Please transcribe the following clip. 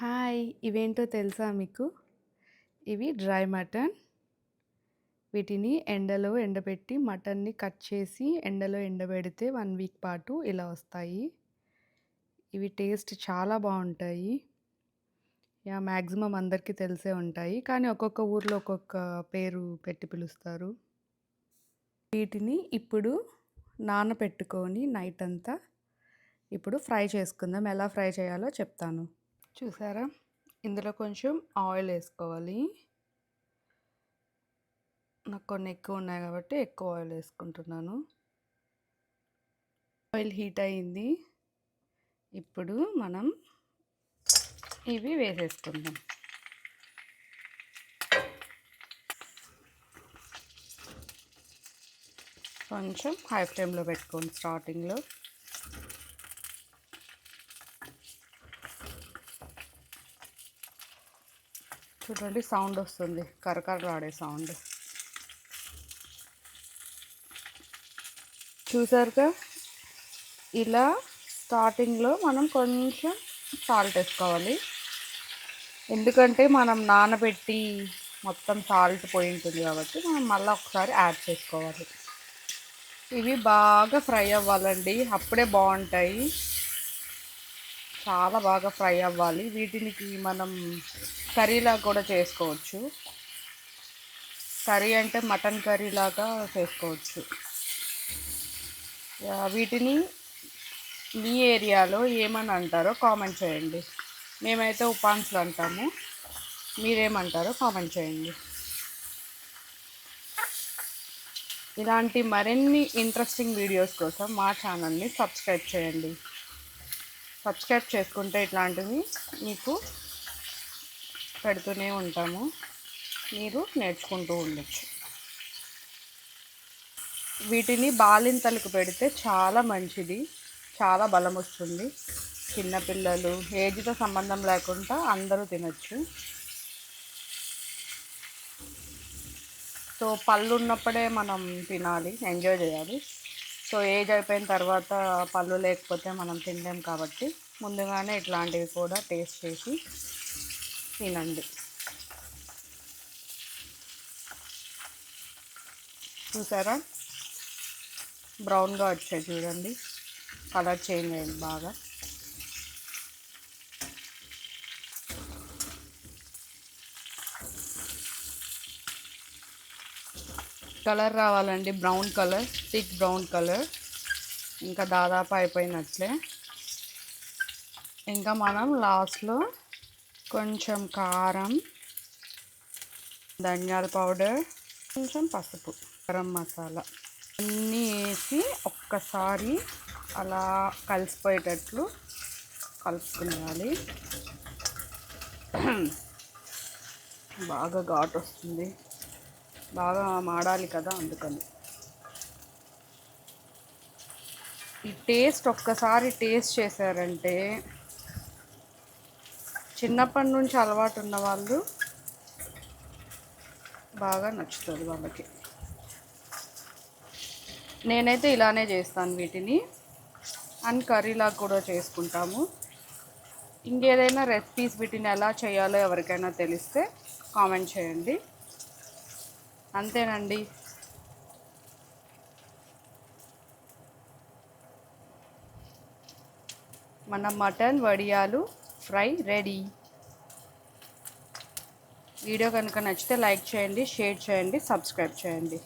Hi! ఇవేంటో తెలుసా మీకు? ఇవి డ్రై మటన్. వీటిని ఎండలో ఎండబెట్టి మటన్‌ని కట్ చేసి ఎండలో ఎండబెడితే 1 వీక్ పాటు ఇలా వస్తాయి. ఇవి టేస్ట్ చాలా బావుంటాయి. మాక్సిమం అందరికీ తెలిసే ఉంటాయి. కానీ ఒక్కొక్క ఊర్లో ఒక్కొక్క పేరు పెట్టి పిలుస్తారు. వీటిని ఇప్పుడు నానపెట్టుకొని నైట్ అంతా ఇప్పుడు ఫ్రై చేసుకుందాం. ఎలా ఫ్రై చేయాలో చెప్తాను. చూసారా? ఇందులో కొంచెం ఆయిల్ వేసుకోవాలి. నాకు కొన్ని ఎక్కువ ఉన్నాయి కాబట్టి ఎక్కువ ఆయిల్ వేసుకుంటున్నాను. ఆయిల్ హీట్ అయింది. ఇప్పుడు మనం ఇవి వేసేసుకుందాం. కొంచెం హై ఫ్లేమ్లో పెట్టుకోండి స్టార్టింగ్లో. చూడండి సౌండ్ వస్తుంది, కరకరలాడే సౌండ్. చూసారుగా, ఇలా స్టార్టింగ్లో మనం కొంచెం సాల్ట్ వేసుకోవాలి. ఎందుకంటే మనం నానబెట్టి మొత్తం సాల్ట్ పోయి ఉంటుంది కాబట్టి మనం మళ్ళీ ఒకసారి యాడ్ చేసుకోవాలి. ఇవి బాగా ఫ్రై అవ్వాలండి, అప్పుడే బాగుంటాయి. చాలా బాగా ఫ్రై అవ్వాలి. వీటిని మనం కర్రీలా కూడా చేసుకోవచ్చు. కర్రీ అంటే మటన్ కర్రీ లాగా చేసుకోవచ్చు. వీటిని మీ ఏరియాలో ఏమని అంటారో కామెంట్ చేయండి. మేమైతే ఉపాన్స్లు అంటాము, మీరేమంటారో కామెంట్ చేయండి. ఇలాంటి మరిన్ని ఇంట్రెస్టింగ్ వీడియోస్ కోసం మా ఛానల్ని సబ్స్క్రైబ్ చేయండి. సబ్స్క్రైబ్ చేసుకుంటే ఇట్లాంటివి మీకు పెడుతూనే ఉంటాము, మీరు నేర్చుకుంటూ ఉండొచ్చు. వీటిని బాలింతలకు పెడితే చాలా మంచిది, చాలా బలం వస్తుంది. చిన్నపిల్లలు, ఏజ్తో సంబంధం లేకుండా అందరూ తినచ్చు. సో పళ్ళు ఉన్నప్పుడే మనం తినాలి, ఎంజాయ్ చేయాలి. సో ఏజ్ అయిపోయిన తర్వాత పళ్ళు లేకపోతే మనం తినలేం కాబట్టి ముందుగానే ఇట్లాంటివి కూడా టేస్ట్ చేసి తినండి. చూసారా, బ్రౌన్గా వచ్చాయి చూడండి, కలర్ చేంజ్ అయింది బాగా. కలర్ రావాలండి, brown colour, thick brown colour. ఇంకా దాదాపు అయిపోయినట్లే. ఇంకా మనం లాస్ట్లో కొంచెం కారం, ధనియాల పౌడర్, కొంచెం పసుపు, గరం మసాలా అన్నీ వేసి ఒక్కసారి అలా కలిసిపోయేటట్లు కలుపుకునేయాలి. బాగా ఘాటు వస్తుంది, బాగా మాడాలి కదా, అందుకని. ఈ టేస్ట్ ఒక్కసారి టేస్ట్ చేశారంటే చిన్నప్పటి నుంచి అలవాటు ఉన్న వాళ్ళు బాగా నచ్చుతుంది వాళ్ళకి. నేనైతే ఇలానే చేస్తాను వీటిని, అండ్ కర్రీలాగా కూడా చేసుకుంటాము. ఇంకేదైనా రెసిపీస్ వీటిని ఎలా చేయాలో ఎవరికైనా తెలిస్తే కామెంట్ చేయండి. అంతేనండి. మన మటన్ వడియాలు ఫ్రై రెడీ. వీడియో కనుక నచ్చితే లైక్ చేయండి, షేర్ చేయండి, సబ్స్క్రైబ్ చేయండి.